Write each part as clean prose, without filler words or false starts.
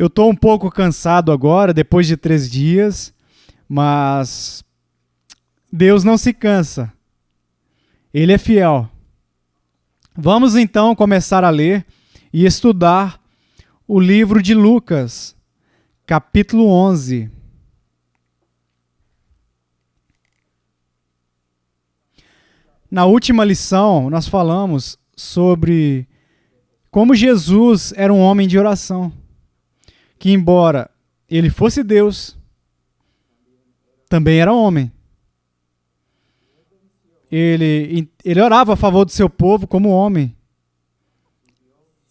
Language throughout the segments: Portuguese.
Eu estou um pouco cansado agora, depois de 3 dias, mas Deus não se cansa. Ele é fiel. Vamos então começar a ler e estudar o livro de Lucas, capítulo 11. Na última lição, nós falamos sobre como Jesus era um homem de oração, que embora ele fosse Deus, também era homem. Ele orava a favor do seu povo como homem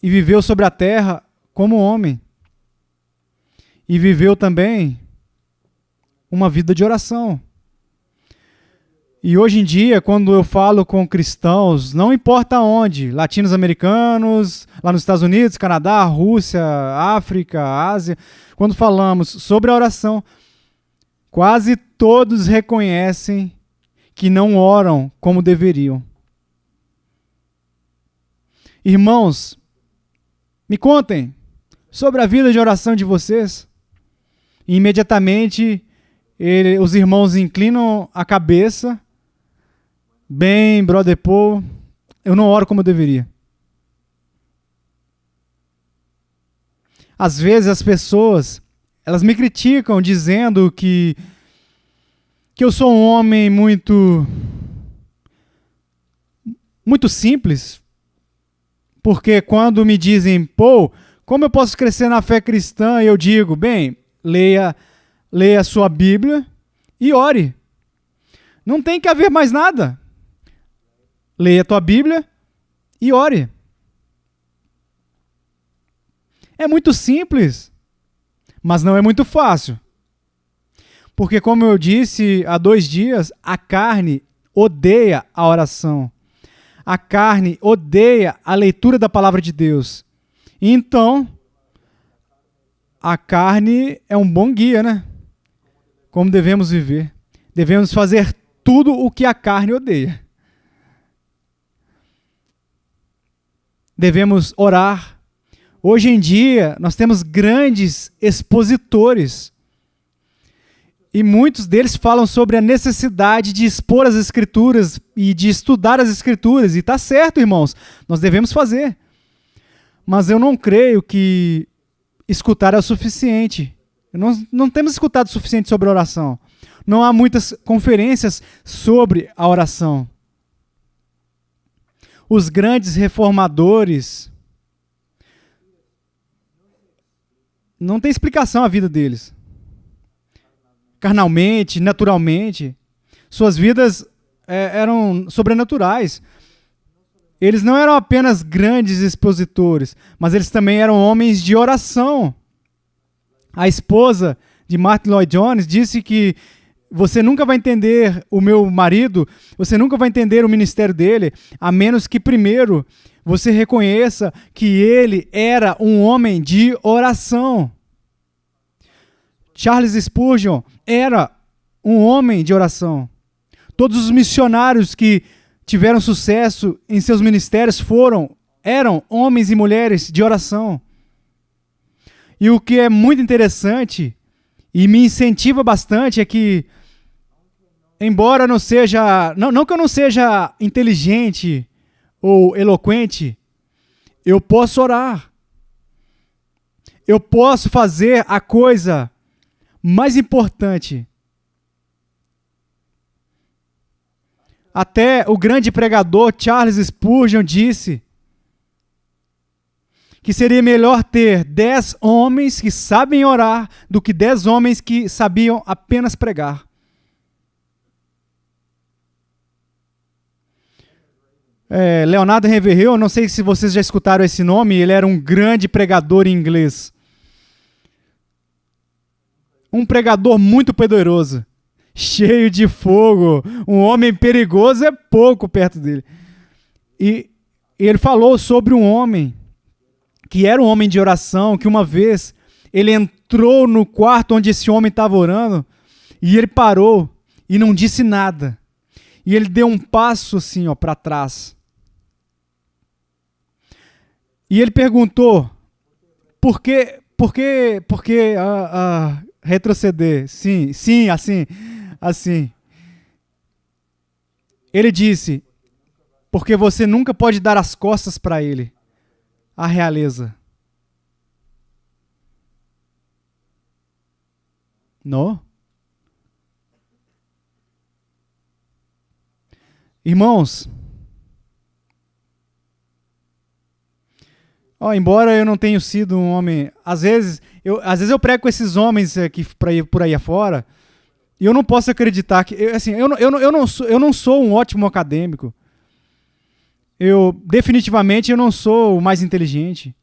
e viveu sobre a terra como homem. E viveu também uma vida de oração. E hoje em dia, quando eu falo com cristãos, não importa onde, latinos-americanos, lá nos Estados Unidos, Canadá, Rússia, África, Ásia, quando falamos sobre a oração, quase todos reconhecem que não oram como deveriam. Irmãos, me contem sobre a vida de oração de vocês. E imediatamente os irmãos inclinam a cabeça. Bem, brother Paul, eu não oro como eu deveria. Às vezes as pessoas, elas me criticam dizendo que eu sou um homem muito simples, porque quando me dizem, Paul, como eu posso crescer na fé cristã? Eu digo, bem, leia a sua Bíblia e ore. Não tem que haver mais nada. Leia a tua Bíblia e ore. É muito simples, mas não é muito fácil. Porque, como eu disse há 2 dias, a carne odeia a oração. A carne odeia a leitura da palavra de Deus. Então, a carne é um bom guia, né? Como devemos viver. Devemos fazer tudo o que a carne odeia. Devemos orar. Hoje em dia, nós temos grandes expositores. E muitos deles falam sobre a necessidade de expor as Escrituras e de estudar as Escrituras. E está certo, irmãos, nós devemos fazer. Mas eu não creio que escutar é o suficiente. Nós não temos escutado o suficiente sobre a oração. Não há muitas conferências sobre a oração. Os grandes reformadores, não tem explicação a vida deles. Carnalmente, naturalmente, suas vidas eram sobrenaturais. Eles não eram apenas grandes expositores, mas eles também eram homens de oração. A esposa de Martyn Lloyd-Jones disse que você nunca vai entender o meu marido, você nunca vai entender o ministério dele, a menos que primeiro você reconheça que ele era um homem de oração. Charles Spurgeon era um homem de oração. Todos os missionários que tiveram sucesso em seus ministérios eram homens e mulheres de oração. E o que é muito interessante e me incentiva bastante é que, embora não que eu não seja inteligente ou eloquente, eu posso orar. Eu posso fazer a coisa mais importante. Até o grande pregador Charles Spurgeon disse que seria melhor ter 10 homens que sabem orar do que 10 homens que sabiam apenas pregar. Leonardo Ravenhill, não sei se vocês já escutaram esse nome, ele era um grande pregador inglês. Um pregador muito poderoso, cheio de fogo, um homem perigoso é pouco perto dele. E ele falou sobre um homem que era um homem de oração, que uma vez ele entrou no quarto onde esse homem estava orando e ele parou e não disse nada. E ele deu um passo assim, para trás. E ele perguntou, por Por que retroceder? Sim, sim, assim. Ele disse, porque você nunca pode dar as costas para ele, a realeza. Não? Irmãos, embora eu não tenha sido um homem, às vezes eu prego com esses homens aqui por aí afora, e eu não posso acreditar que, assim, eu não sou um ótimo acadêmico. Definitivamente eu não sou o mais inteligente.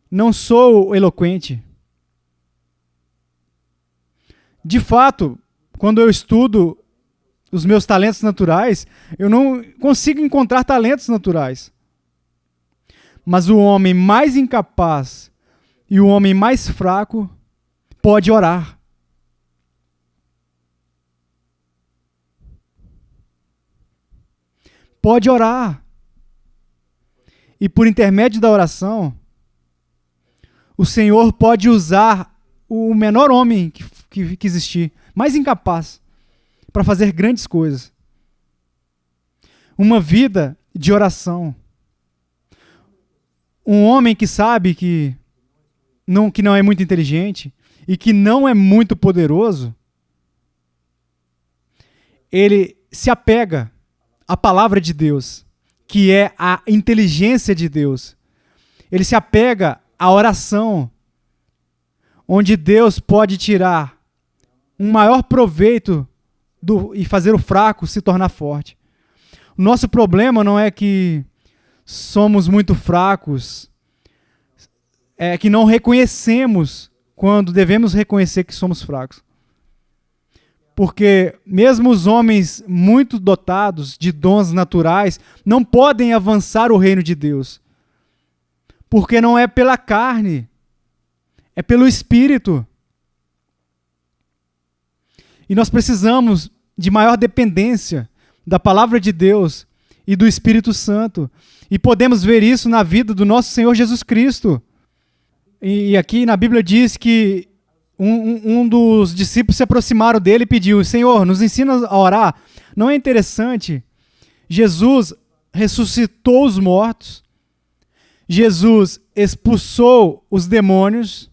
Não sou eloquente. De fato, quando eu estudo os meus talentos naturais, eu não consigo encontrar talentos naturais. Mas o homem mais incapaz e o homem mais fraco pode orar. Pode orar. E por intermédio da oração, o Senhor pode usar o menor homem que existir, mais incapaz, para fazer grandes coisas. Uma vida de oração. Um homem que sabe que não é muito inteligente e que não é muito poderoso, ele se apega à palavra de Deus, que é a inteligência de Deus. Ele se apega à oração, onde Deus pode tirar um maior proveito e fazer o fraco se tornar forte. O nosso problema não é que somos muito fracos, é que não reconhecemos quando devemos reconhecer que somos fracos. Porque mesmo os homens muito dotados de dons naturais não podem avançar o reino de Deus. Porque não é pela carne, é pelo Espírito. E nós precisamos de maior dependência da palavra de Deus e do Espírito Santo. E podemos ver isso na vida do nosso Senhor Jesus Cristo. E aqui na Bíblia diz que um dos discípulos se aproximaram dele e pediu: Senhor, nos ensina a orar. Não é interessante? Jesus ressuscitou os mortos. Jesus expulsou os demônios.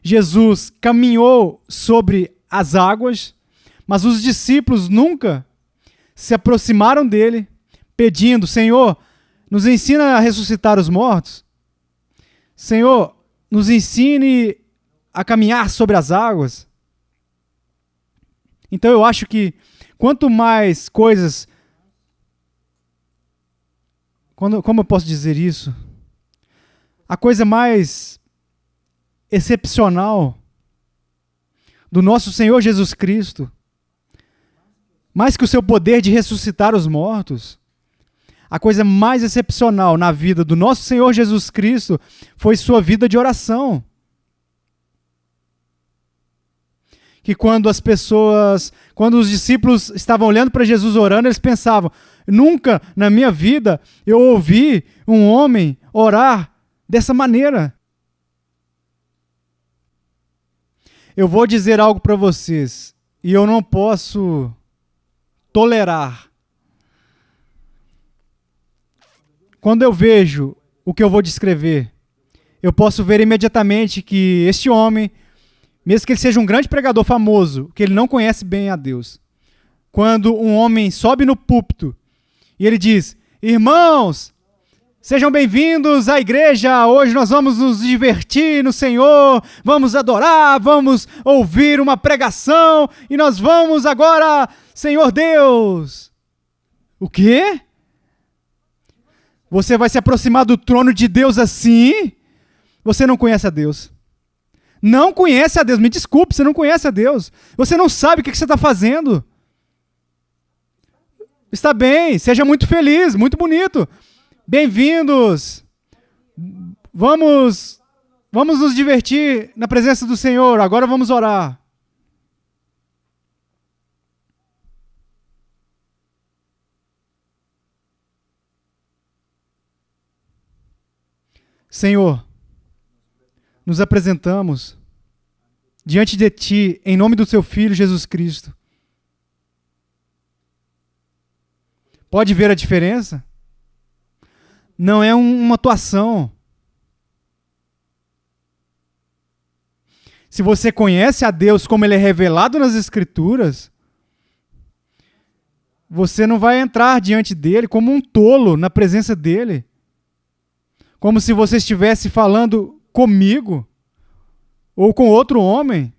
Jesus caminhou sobre as águas. Mas os discípulos nunca se aproximaram dele pedindo: Senhor, nos ensina a ressuscitar os mortos. Senhor, nos ensine a caminhar sobre as águas. Então eu acho que quanto mais coisas... Como eu posso dizer isso? A coisa mais excepcional do nosso Senhor Jesus Cristo, mais que o seu poder de ressuscitar os mortos, a coisa mais excepcional na vida do nosso Senhor Jesus Cristo foi sua vida de oração. Que quando os discípulos estavam olhando para Jesus orando, eles pensavam: nunca na minha vida eu ouvi um homem orar dessa maneira. Eu vou dizer algo para vocês, e eu não posso tolerar. Quando eu vejo o que eu vou descrever, eu posso ver imediatamente que este homem, mesmo que ele seja um grande pregador famoso, que ele não conhece bem a Deus. Quando um homem sobe no púlpito e ele diz: irmãos, sejam bem-vindos à igreja, hoje nós vamos nos divertir no Senhor, vamos adorar, vamos ouvir uma pregação e nós vamos agora, Senhor Deus. O quê? Você vai se aproximar do trono de Deus assim? Você não conhece a Deus. Não conhece a Deus. Me desculpe, você não conhece a Deus. Você não sabe o que você está fazendo. Está bem, seja muito feliz, muito bonito. Bem-vindos. Vamos nos divertir na presença do Senhor. Agora vamos orar. Senhor, nos apresentamos diante de Ti, em nome do Teu Filho Jesus Cristo. Pode ver a diferença? Não é uma atuação. Se você conhece a Deus como Ele é revelado nas Escrituras, você não vai entrar diante dEle como um tolo na presença dEle. Como se você estivesse falando comigo ou com outro homem.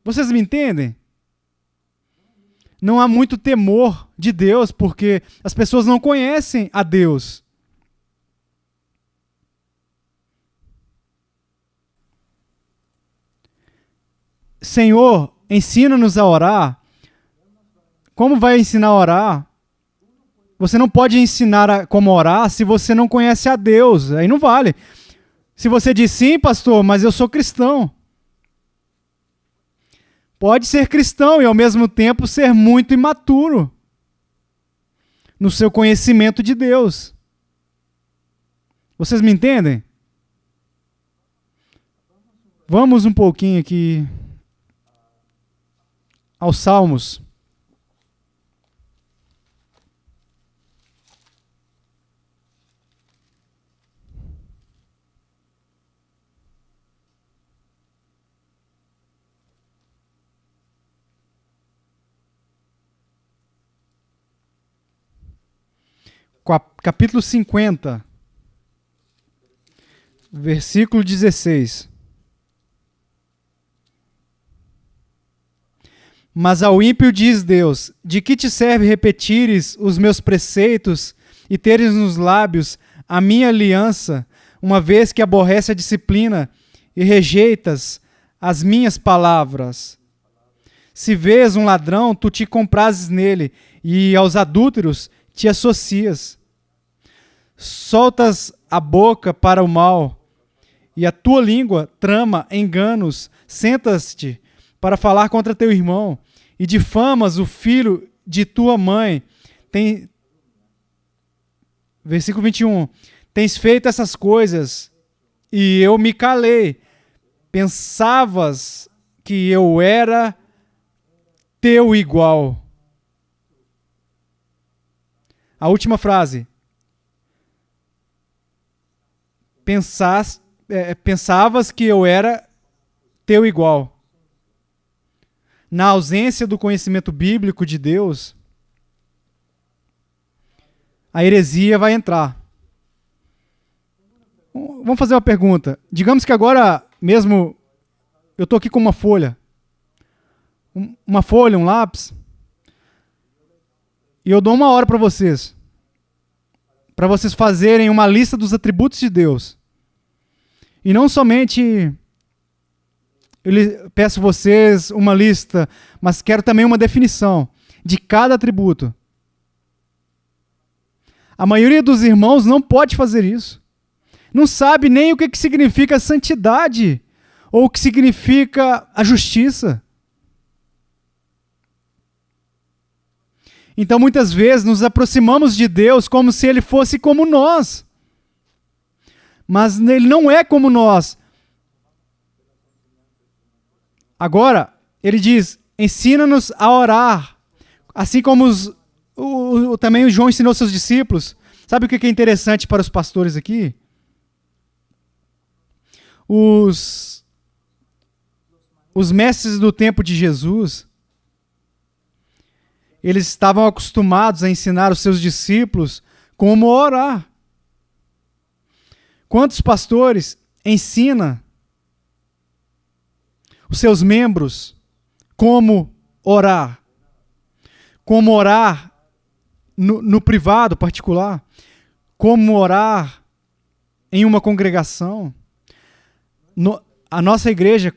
Vocês me entendem? Não há muito temor de Deus, porque as pessoas não conhecem a Deus. Senhor, ensina-nos a orar. Como vai ensinar a orar? Você não pode ensinar como orar se você não conhece a Deus. Aí não vale. Se você diz sim, pastor, mas eu sou cristão. Pode ser cristão e ao mesmo tempo ser muito imaturo no seu conhecimento de Deus. Vocês me entendem? Vamos um pouquinho aqui aos Salmos. Capítulo 50, versículo 16. Mas ao ímpio diz Deus: de que te serve repetires os meus preceitos e teres nos lábios a minha aliança, uma vez que aborrece a disciplina e rejeitas as minhas palavras? Se vês um ladrão, tu te comprases nele, e aos adúlteros te associas. Soltas a boca para o mal, e a tua língua trama enganos. Sentas-te para falar contra teu irmão, e difamas o filho de tua mãe. Versículo 21. Tens feito essas coisas, e eu me calei. Pensavas que eu era teu igual. A última frase. Pensavas que eu era teu igual. Na ausência do conhecimento bíblico de Deus, a heresia vai entrar. Vamos fazer uma pergunta. Digamos que agora mesmo eu estou aqui com uma folha. Uma folha, um lápis. E eu dou 1 hora para vocês fazerem uma lista dos atributos de Deus. E não somente eu peço vocês uma lista, mas quero também uma definição de cada atributo. A maioria dos irmãos não pode fazer isso. Não sabe nem o que significa santidade ou o que significa a justiça. Então, muitas vezes, nos aproximamos de Deus como se Ele fosse como nós. Mas Ele não é como nós. Agora, Ele diz, ensina-nos a orar. Assim como também o João ensinou seus discípulos. Sabe o que é interessante para os pastores aqui? Os mestres do tempo de Jesus, eles estavam acostumados a ensinar os seus discípulos como orar. Quantos pastores ensinam os seus membros como orar? Como orar no privado, particular? Como orar em uma congregação? A nossa igreja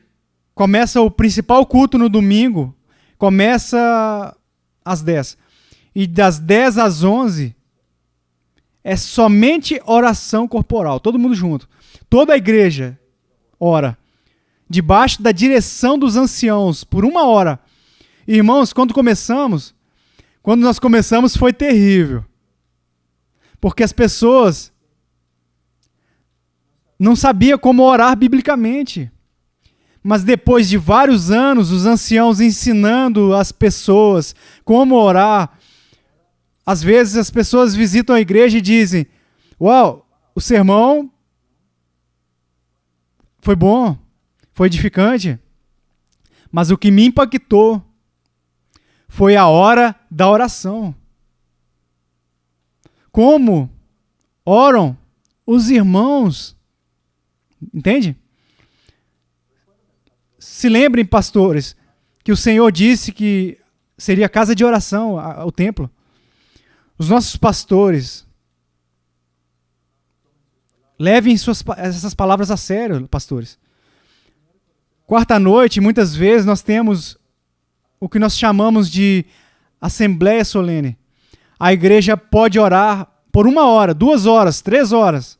começa o principal culto no domingo, começa às 10. E das 10 às 11 é somente oração corporal, todo mundo junto. Toda a igreja ora, debaixo da direção dos anciãos, por 1 hora. Irmãos, quando nós começamos foi terrível. Porque as pessoas não sabia como orar biblicamente. Mas depois de vários anos, os anciãos ensinando as pessoas como orar, às vezes as pessoas visitam a igreja e dizem: uau, o sermão foi bom, foi edificante, mas o que me impactou foi a hora da oração. Como oram os irmãos, entende? Se lembrem, pastores, que o Senhor disse que seria casa de oração, o templo. Os nossos pastores, levem essas palavras a sério, pastores. Quarta-noite, muitas vezes, nós temos o que nós chamamos de assembleia solene. A igreja pode orar por 1 hora, 2 horas, 3 horas.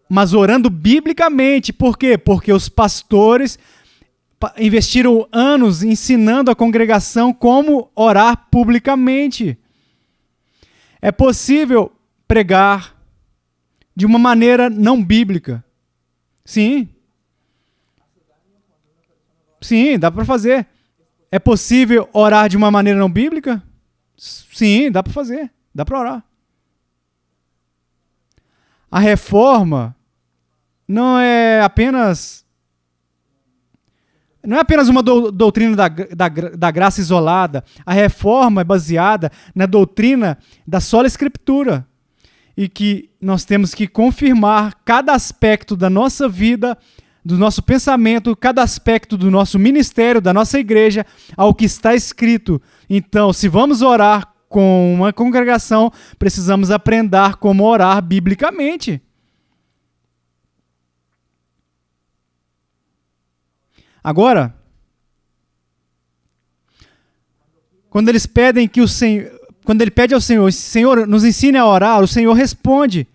Mas orando biblicamente. Por quê? Porque os pastores investiram anos ensinando a congregação como orar publicamente. É possível pregar de uma maneira não bíblica. Sim. Sim, dá para fazer. É possível orar de uma maneira não bíblica? Sim, dá para fazer. Dá para orar. A reforma não é apenas uma doutrina da graça isolada. A reforma é baseada na doutrina da sola Escritura. E que nós temos que confirmar cada aspecto da nossa vida, do nosso pensamento, cada aspecto do nosso ministério, da nossa igreja, ao que está escrito. Então, se vamos orar com uma congregação, precisamos aprender como orar biblicamente. Agora, quando eles pedem que o Senhor, quando ele pede ao Senhor, Senhor, nos ensine a orar, o Senhor responde,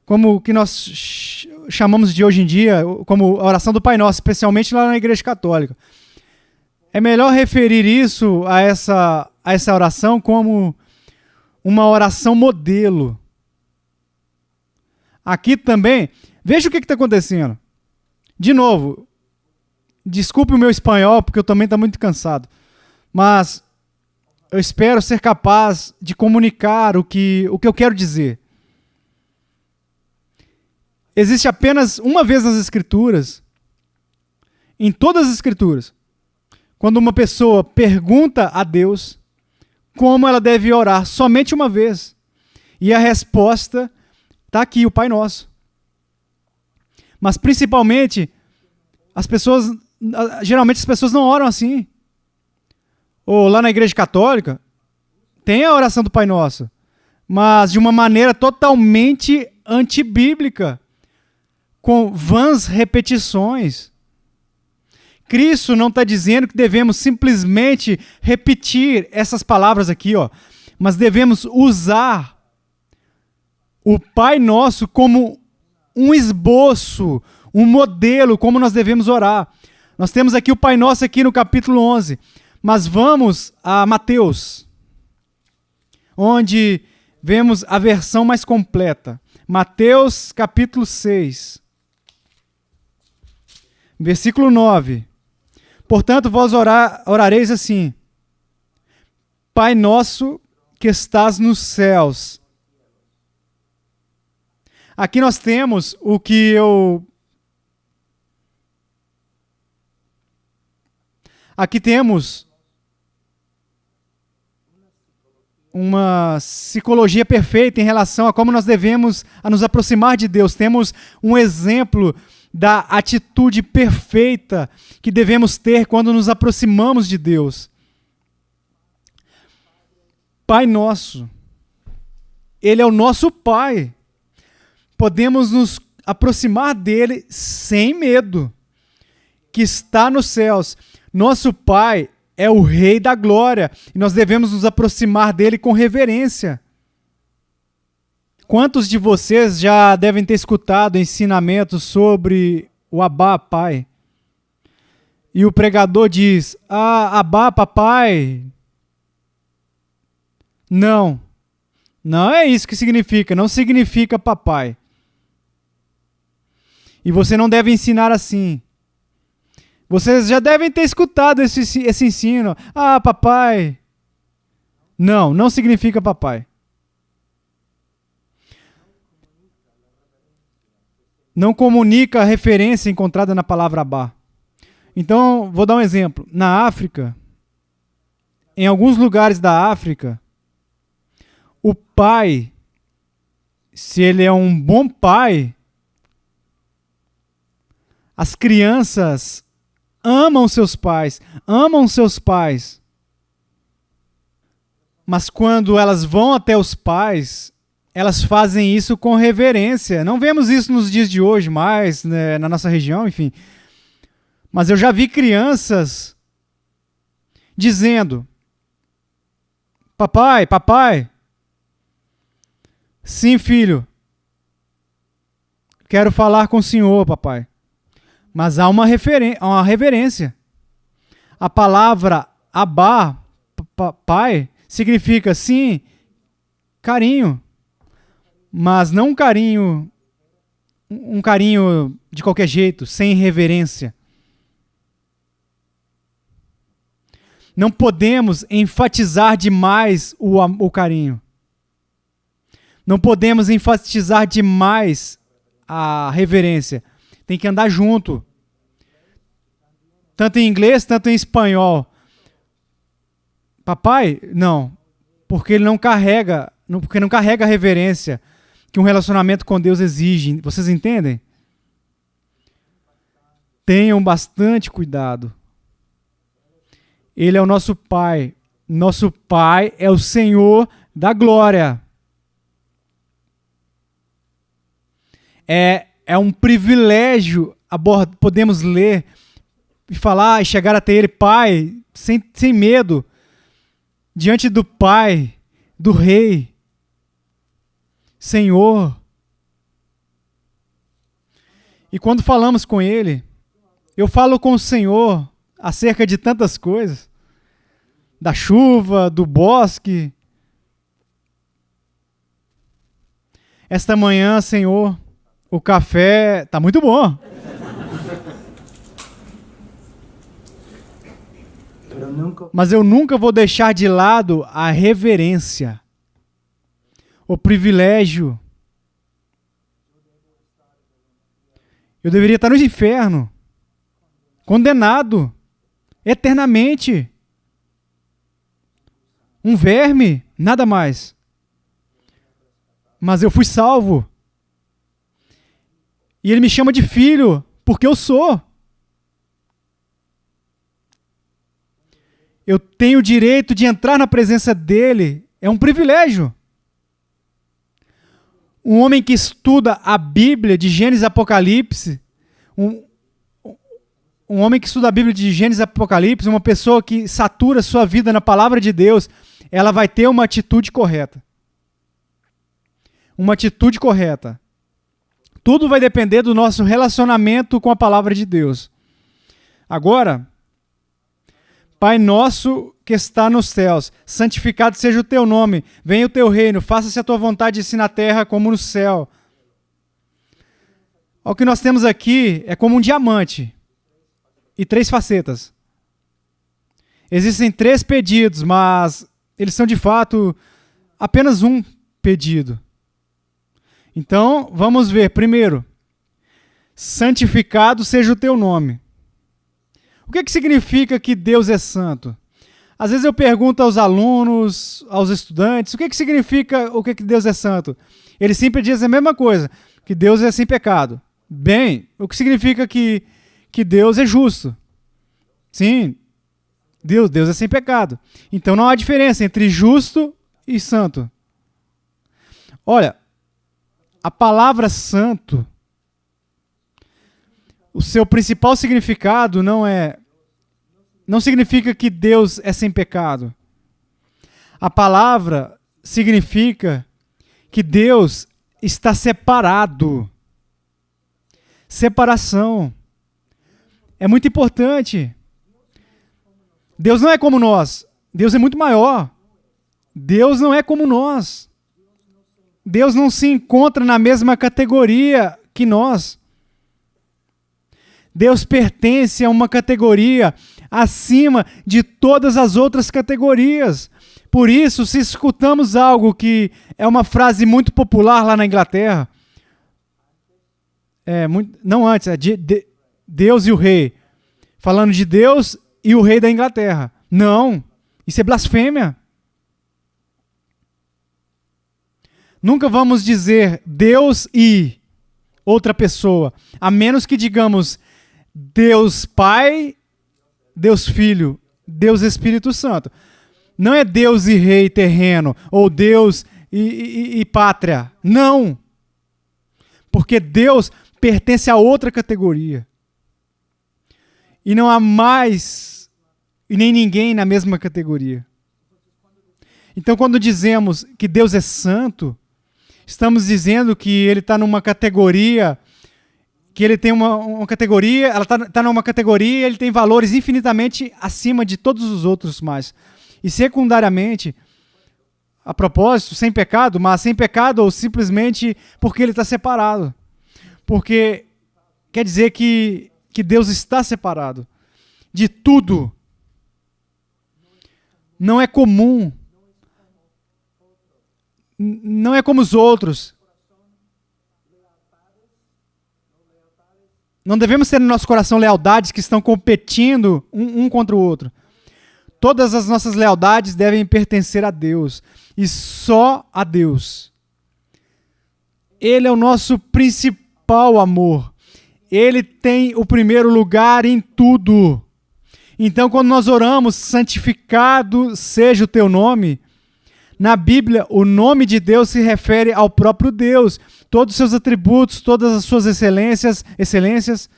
como o que nós chamamos de hoje em dia, como a oração do Pai Nosso, especialmente lá na Igreja Católica. É melhor referir isso a essa oração como uma oração modelo. Aqui também, veja o que está acontecendo. De novo, desculpe o meu espanhol, porque eu também estou muito cansado. Mas eu espero ser capaz de comunicar o que eu quero dizer. Existe apenas uma vez nas Escrituras, em todas as Escrituras, quando uma pessoa pergunta a Deus como ela deve orar, somente uma vez. E a resposta está aqui, o Pai Nosso. Mas principalmente, geralmente as pessoas não oram assim. Ou lá na Igreja Católica, tem a oração do Pai Nosso, mas de uma maneira totalmente antibíblica, com vãs repetições. Cristo não está dizendo que devemos simplesmente repetir essas palavras aqui, mas devemos usar o Pai Nosso como um esboço, um modelo, como nós devemos orar. Nós temos aqui o Pai Nosso aqui no capítulo 11, mas vamos a Mateus, onde vemos a versão mais completa. Mateus capítulo 6, versículo 9. Portanto, vós orareis assim: Pai nosso que estás nos céus. Aqui nós temos o que Aqui temos uma psicologia perfeita em relação a como nós devemos nos aproximar de Deus. Temos um exemplo da atitude perfeita que devemos ter quando nos aproximamos de Deus. Pai Nosso, Ele é o nosso Pai. Podemos nos aproximar dele sem medo, que está nos céus. Nosso Pai é o Rei da Glória e nós devemos nos aproximar dele com reverência. Quantos de vocês já devem ter escutado ensinamentos sobre o Abá, Pai? E o pregador diz: Abá, papai. Não é isso que significa, não significa papai. E você não deve ensinar assim. Vocês já devem ter escutado esse ensino. Ah, papai. Não, não significa papai. Não comunica a referência encontrada na palavra Abá. Então, vou dar um exemplo. Na África, em alguns lugares da África, o pai, se ele é um bom pai, as crianças amam seus pais. Mas quando elas vão até os pais, elas fazem isso com reverência. Não vemos isso nos dias de hoje mais, né, na nossa região, enfim. Mas eu já vi crianças dizendo: papai, papai. Sim, filho. Quero falar com o senhor, papai. Mas há uma reverência. A palavra Abá, pai, significa sim, carinho. Mas não um carinho de qualquer jeito, sem reverência. Não podemos enfatizar demais o carinho. Não podemos enfatizar demais a reverência. Tem que andar junto. Tanto em inglês, tanto em espanhol. Papai? Não. Porque ele não carrega a reverência que um relacionamento com Deus exige. Vocês entendem? Tenham bastante cuidado. Ele é o nosso Pai. Nosso Pai é o Senhor da glória. É um privilégio podemos ler e falar e chegar até Ele, Pai, sem medo, diante do Pai, do Rei, Senhor. E quando falamos com Ele, eu falo com o Senhor acerca de tantas coisas, da chuva, do bosque. Esta manhã, Senhor, o café está muito bom. Mas eu nunca vou deixar de lado a reverência, o privilégio. Eu deveria estar no inferno, condenado, eternamente. Um verme, nada mais. Mas eu fui salvo. E Ele me chama de filho, porque eu sou. Eu tenho o direito de entrar na presença dEle. É um privilégio. Um homem que estuda a Bíblia de Gênesis e Apocalipse, um homem que estuda a Bíblia de Gênesis e Apocalipse, uma pessoa que satura sua vida na palavra de Deus, ela vai ter uma atitude correta. Uma atitude correta. Tudo vai depender do nosso relacionamento com a palavra de Deus. Agora, Pai nosso que está nos céus, santificado seja o teu nome, venha o teu reino, faça-se a tua vontade assim na terra como no céu. O que nós temos aqui é como um diamante e 3 facetas. Existem 3 pedidos, mas eles são de fato apenas um pedido. Então, vamos ver. Primeiro, santificado seja o teu nome. O que significa que Deus é santo? Às vezes eu pergunto aos alunos, aos estudantes, o que significa o que Deus é santo? Eles sempre dizem a mesma coisa, que Deus é sem pecado. Bem, o que significa que Deus é justo? Sim, Deus é sem pecado. Então não há diferença entre justo e santo. Olha, a palavra santo, o seu principal significado não significa que Deus é sem pecado. A palavra significa que Deus está separado. Separação. É muito importante. Deus não é como nós. Deus é muito maior. Deus não é como nós. Deus não se encontra na mesma categoria que nós. Deus pertence a uma categoria acima de todas as outras categorias. Por isso, se escutamos algo que é uma frase muito popular lá na Inglaterra, não antes, Deus e o rei. Falando de Deus e o rei da Inglaterra. Não, isso é blasfêmia. Nunca vamos dizer Deus e outra pessoa, a menos que digamos Deus Pai, Deus Filho, Deus Espírito Santo. Não é Deus e rei terreno, ou Deus e pátria. Não. Porque Deus pertence a outra categoria. E não há mais e nem ninguém na mesma categoria. Então, quando dizemos que Deus é santo, estamos dizendo que ele está numa categoria, que ele tem uma categoria, ela está numa categoria, ele tem valores infinitamente acima de todos os outros mais. E secundariamente, a propósito, sem pecado, mas sem pecado ou simplesmente porque ele está separado. Porque quer dizer que Deus está separado de tudo. Não é comum. Não é como os outros. Não devemos ter no nosso coração lealdades que estão competindo um contra o outro. Todas as nossas lealdades devem pertencer a Deus. E só a Deus. Ele é o nosso principal amor. Ele tem o primeiro lugar em tudo. Então, quando nós oramos, santificado seja o teu nome, na Bíblia, o nome de Deus se refere ao próprio Deus. Todos os seus atributos, todas as suas excelências.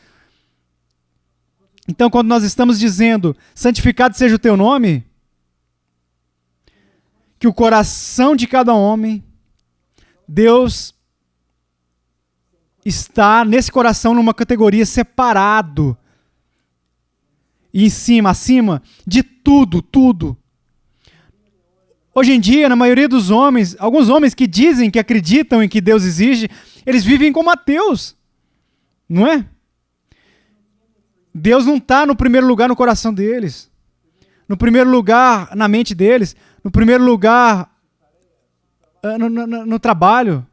Então, quando nós estamos dizendo, santificado seja o teu nome, que o coração de cada homem, Deus está nesse coração numa categoria separado. E em cima, acima de tudo. Hoje em dia, na maioria dos homens, alguns homens que dizem que acreditam em que Deus existe, eles vivem como ateus. Não é? Deus não está no primeiro lugar no coração deles. No primeiro lugar na mente deles. No primeiro lugar no trabalho.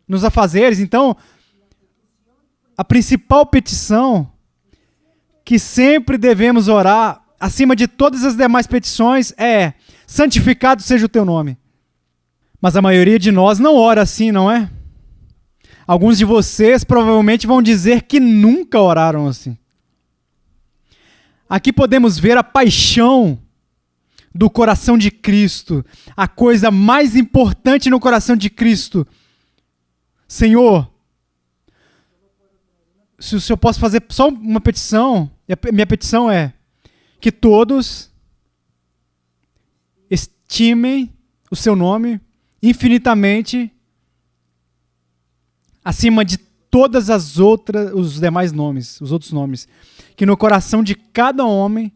Nos afazeres. Então, a principal petição que sempre devemos orar, acima de todas as demais petições, é: santificado seja o teu nome. Mas a maioria de nós não ora assim, não é? Alguns de vocês provavelmente vão dizer que nunca oraram assim. Aqui podemos ver a paixão do coração de Cristo, a coisa mais importante no coração de Cristo. Senhor, se eu posso fazer só uma petição, e a minha petição é que todos estimem o seu nome infinitamente acima de todas as outras, os demais nomes, os outros nomes. Que no coração de cada homem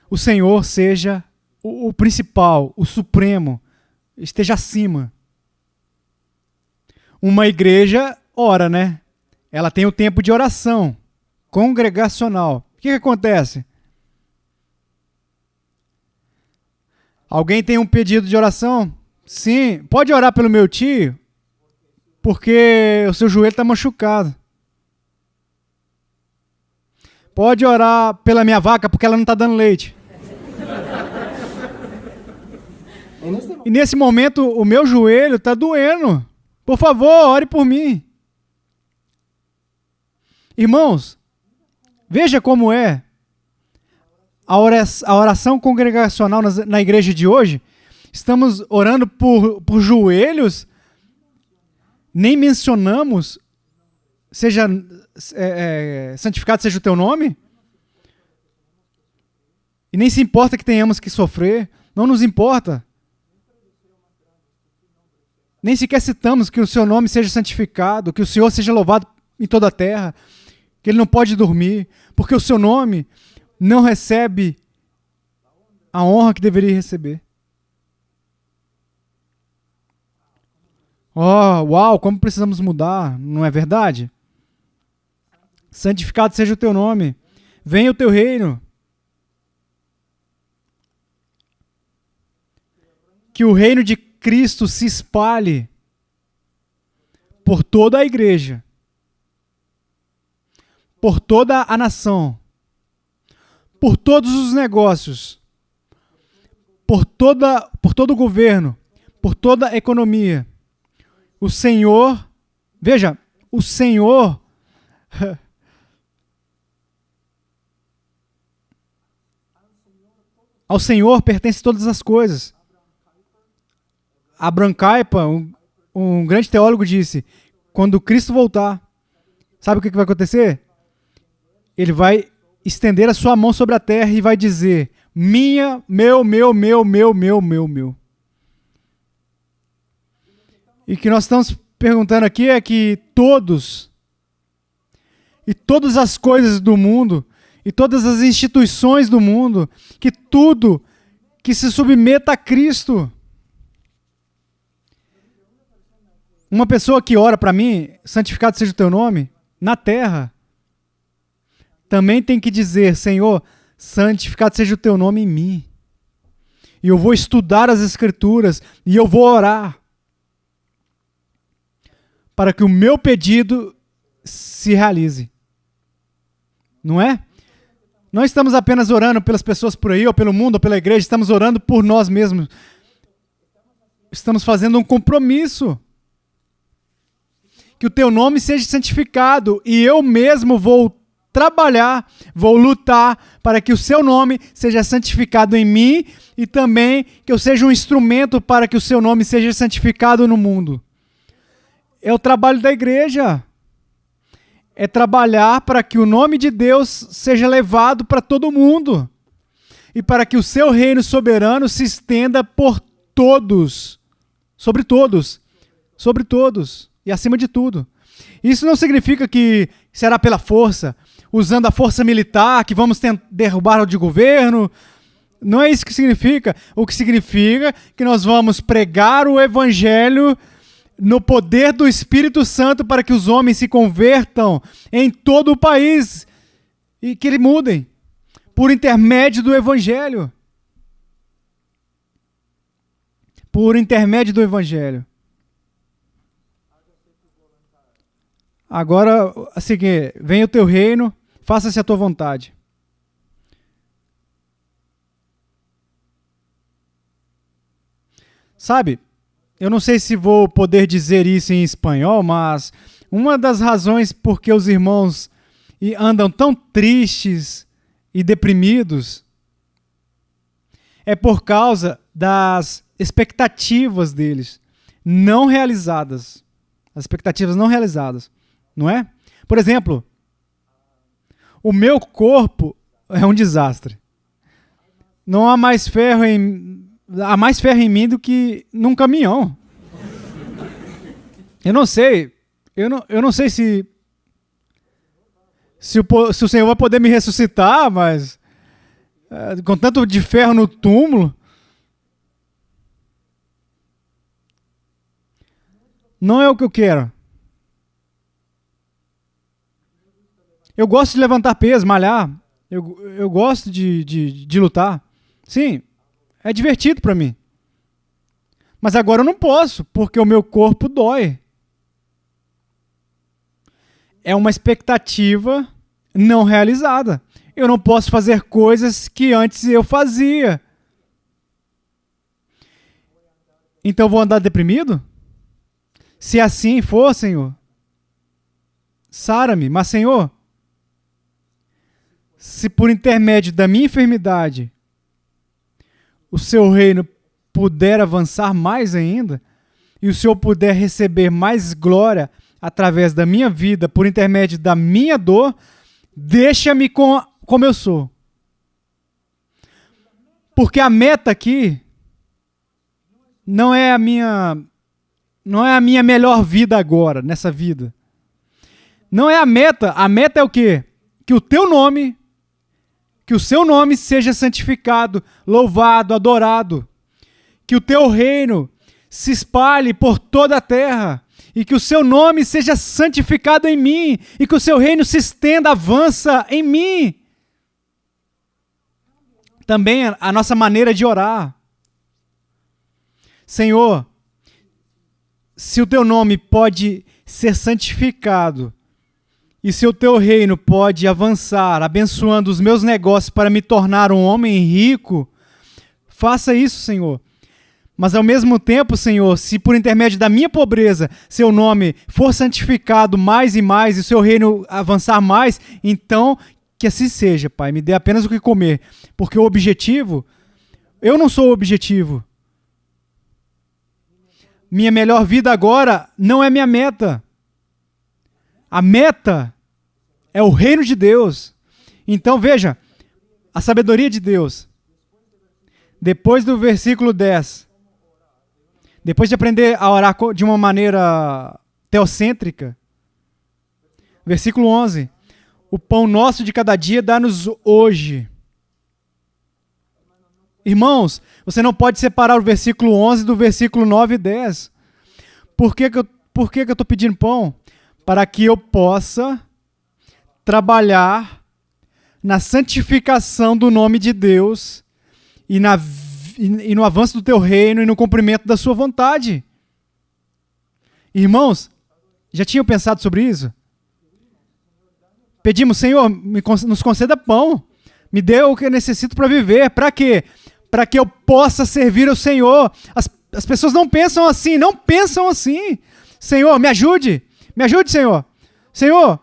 o Senhor seja o principal, o supremo, esteja acima. Uma igreja ora, né? Ela tem o tempo de oração congregacional. O que acontece? Alguém tem um pedido de oração? Sim, pode orar pelo meu tio, porque o seu joelho está machucado. Pode orar pela minha vaca, porque ela não está dando leite. E nesse momento, o meu joelho está doendo. Por favor, ore por mim. Irmãos, veja como é a oração congregacional na igreja de hoje. Estamos orando por joelhos, nem mencionamos, santificado seja o teu nome, e nem se importa que tenhamos que sofrer, não nos importa. Nem sequer citamos que o seu nome seja santificado, que o Senhor seja louvado em toda a terra, que ele não pode dormir, porque o seu nome não recebe a honra que deveria receber. Oh, uau, como precisamos mudar, não é verdade? Santificado seja o teu nome. Venha o teu reino. Que o reino de Cristo se espalhe por toda a igreja, por toda a nação, por todos os negócios, por todo o governo, por toda a economia. O Senhor, veja, o Senhor ao Senhor pertence todas as coisas. Abraham Kuyper, um grande teólogo, disse: quando Cristo voltar, sabe o que vai acontecer? Ele vai estender a sua mão sobre a terra e vai dizer: minha, meu. E o que nós estamos perguntando aqui é que todas as coisas do mundo, e todas as instituições do mundo, que tudo que se submeta a Cristo. Uma pessoa que ora para mim, santificado seja o teu nome, na terra, também tem que dizer: Senhor, santificado seja o teu nome em mim. E eu vou estudar as Escrituras e eu vou orar para que o meu pedido se realize. Não é? Não estamos apenas orando pelas pessoas por aí, ou pelo mundo, ou pela igreja, estamos orando por nós mesmos. Estamos fazendo um compromisso. Que o teu nome seja santificado, e eu mesmo vou trabalhar, vou lutar para que o seu nome seja santificado em mim, e também que eu seja um instrumento para que o seu nome seja santificado no mundo. É o trabalho da igreja. É trabalhar para que o nome de Deus seja levado para todo mundo, e para que o seu reino soberano se estenda por todos, sobre todos, e acima de tudo. Isso não significa que será pela força, usando a força militar, que vamos derrubar o de governo. Não é isso que significa. O que significa é que nós vamos pregar o evangelho no poder do Espírito Santo para que os homens se convertam em todo o país e que eles mudem por intermédio do evangelho. Por intermédio do evangelho. Agora, assim, venha o teu reino, faça-se a tua vontade. Sabe, eu não sei se vou poder dizer isso em espanhol, mas uma das razões por que os irmãos andam tão tristes e deprimidos é por causa das expectativas deles não realizadas. As expectativas não realizadas. Não é? Por exemplo, o meu corpo é um desastre. Não há mais ferro em mim do que num caminhão. Eu não sei se o Senhor vai poder me ressuscitar, mas com tanto de ferro no túmulo, não é o que eu quero. Eu gosto de levantar peso, malhar. Eu gosto de lutar. Sim, é divertido para mim. Mas agora eu não posso, porque o meu corpo dói. É uma expectativa não realizada. Eu não posso fazer coisas que antes eu fazia. Então eu vou andar deprimido? Se assim for, Senhor, sara-me. Mas, Senhor, se por intermédio da minha enfermidade o seu reino puder avançar mais ainda, e o Senhor puder receber mais glória através da minha vida, por intermédio da minha dor, deixa-me como eu sou. Porque a meta aqui não é a minha melhor vida agora, nessa vida. Não é a meta é o quê? Que o seu nome seja santificado, louvado, adorado. Que o teu reino se espalhe por toda a terra, e que o seu nome seja santificado em mim, e que o seu reino se estenda, avança em mim. Também a nossa maneira de orar. Senhor, se o teu nome pode ser santificado, e se o teu reino pode avançar, abençoando os meus negócios para me tornar um homem rico, faça isso, Senhor. Mas ao mesmo tempo, Senhor, se por intermédio da minha pobreza, seu nome for santificado mais e mais, e o seu reino avançar mais, então que assim seja, Pai. Me dê apenas o que comer. Porque o objetivo, eu não sou o objetivo. Minha melhor vida agora não é minha meta. A meta é o reino de Deus. Então veja, a sabedoria de Deus. Depois do versículo 10, depois de aprender a orar de uma maneira teocêntrica, versículo 11, o pão nosso de cada dia dá-nos hoje. Irmãos, você não pode separar o versículo 11 do versículo 9 e 10. Por que eu estou pedindo pão? Para que eu possa trabalhar na santificação do nome de Deus e no avanço do teu reino e no cumprimento da sua vontade. Irmãos, já tinham pensado sobre isso? Pedimos, Senhor, nos conceda pão. Me dê o que eu necessito para viver. Para quê? Para que eu possa servir ao Senhor. As pessoas não pensam assim, não pensam assim. Senhor, me ajude. Me ajude, Senhor. Senhor,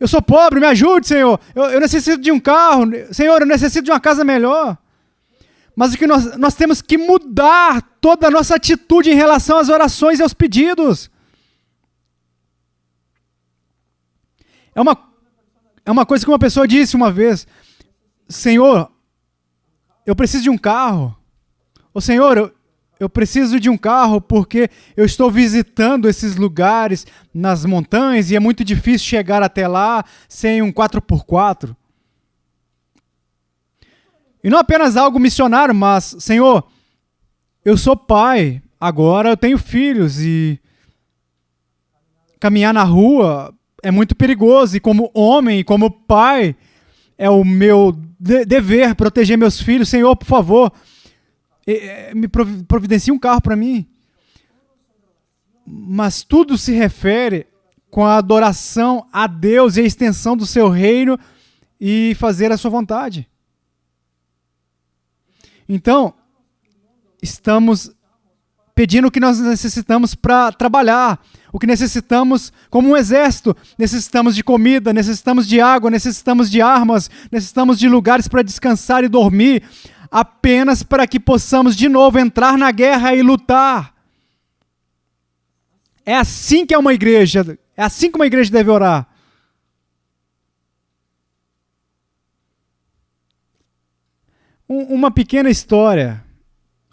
eu sou pobre, me ajude, Senhor. Eu necessito de um carro. Senhor, eu necessito de uma casa melhor. Mas o que nós temos que mudar toda a nossa atitude em relação às orações e aos pedidos. É uma coisa que uma pessoa disse uma vez. Senhor, eu preciso de um carro. Ô Senhor, eu preciso de um carro porque eu estou visitando esses lugares nas montanhas e é muito difícil chegar até lá sem um 4x4. E não apenas algo missionário, mas, Senhor, eu sou pai, agora eu tenho filhos e caminhar na rua é muito perigoso. E como homem, como pai, é o meu dever proteger meus filhos. Senhor, por favor, me providencie um carro para mim. Mas tudo se refere com a adoração a Deus e a extensão do seu reino e fazer a sua vontade. Então, estamos pedindo o que nós necessitamos para trabalhar, o que necessitamos como um exército. Necessitamos de comida, necessitamos de água, necessitamos de armas, necessitamos de lugares para descansar e dormir, apenas para que possamos de novo entrar na guerra e lutar. É assim que é uma igreja, é assim que uma igreja deve orar. Uma pequena história,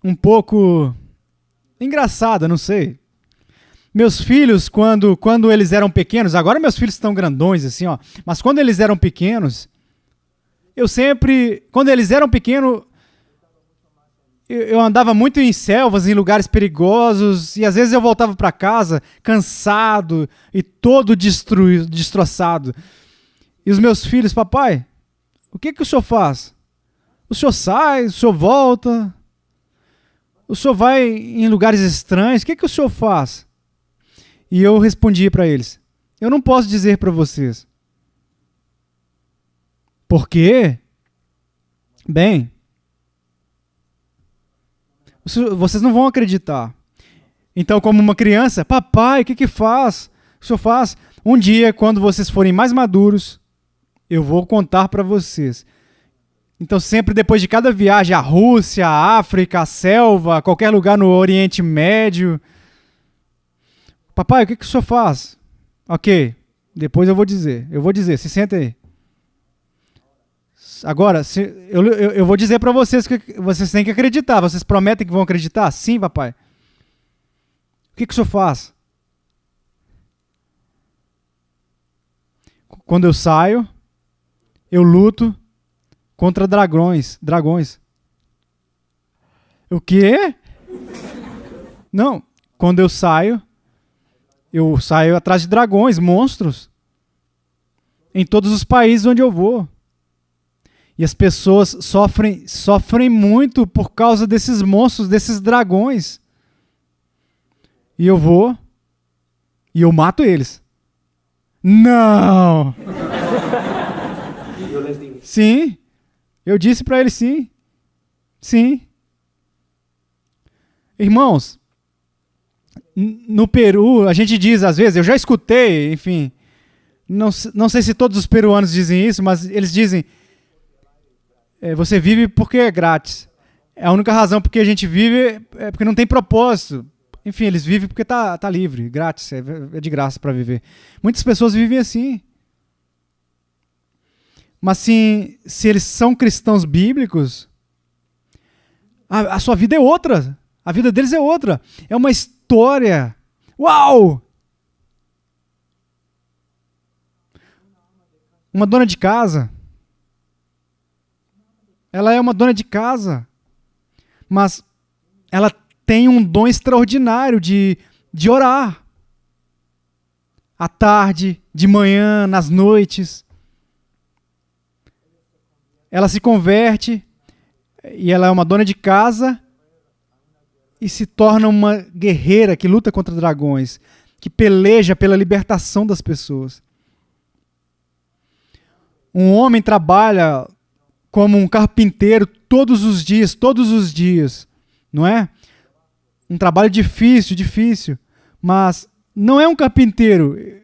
um pouco engraçada, não sei. Meus filhos, quando eles eram pequenos, agora meus filhos estão grandões, assim, ó, mas quando eles eram pequenos, quando eles eram pequenos, eu andava muito em selvas, em lugares perigosos, e às vezes eu voltava para casa cansado e todo destroçado. E os meus filhos, papai, o que o senhor faz? O senhor sai, o senhor volta, o senhor vai em lugares estranhos, o que o senhor faz? E eu respondi para eles, eu não posso dizer para vocês. Por quê? Bem, vocês não vão acreditar. Então, como uma criança, papai, o que faz? O senhor faz? Um dia, quando vocês forem mais maduros, eu vou contar para vocês. Então, sempre depois de cada viagem, a Rússia, a África, a selva, qualquer lugar no Oriente Médio. Papai, o que o senhor faz? Ok, depois eu vou dizer. Se senta aí. Agora, eu vou dizer para vocês que vocês têm que acreditar. Vocês prometem que vão acreditar? Sim, papai. O que o senhor faz? Quando eu saio, eu luto contra dragões. O quê? Não, quando eu saio atrás de dragões, monstros, em todos os países onde eu vou. E as pessoas sofrem muito por causa desses monstros, desses dragões. E eu vou e eu mato eles. Não! Sim, eu disse para eles sim. Sim. Irmãos, no Peru, a gente diz às vezes, eu já escutei, enfim, não sei se todos os peruanos dizem isso, mas eles dizem, você vive porque é grátis. A única razão porque a gente vive é porque não tem propósito. Enfim, eles vivem porque tá livre, grátis, é de graça para viver. Muitas pessoas vivem assim. Mas se eles são cristãos bíblicos, a sua vida é outra. A vida deles é outra. É uma história. Uau! Uma dona de casa. Ela é uma dona de casa. Mas ela tem um dom extraordinário de orar. À tarde, de manhã, nas noites. Ela se converte e ela é uma dona de casa e se torna uma guerreira que luta contra dragões, que peleja pela libertação das pessoas. Um homem trabalha como um carpinteiro todos os dias, não é? Um trabalho difícil, mas não é um carpinteiro. Ele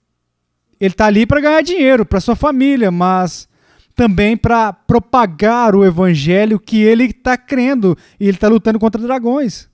está ali para ganhar dinheiro, para sua família, mas também para propagar o evangelho que ele está crendo e ele está lutando contra dragões.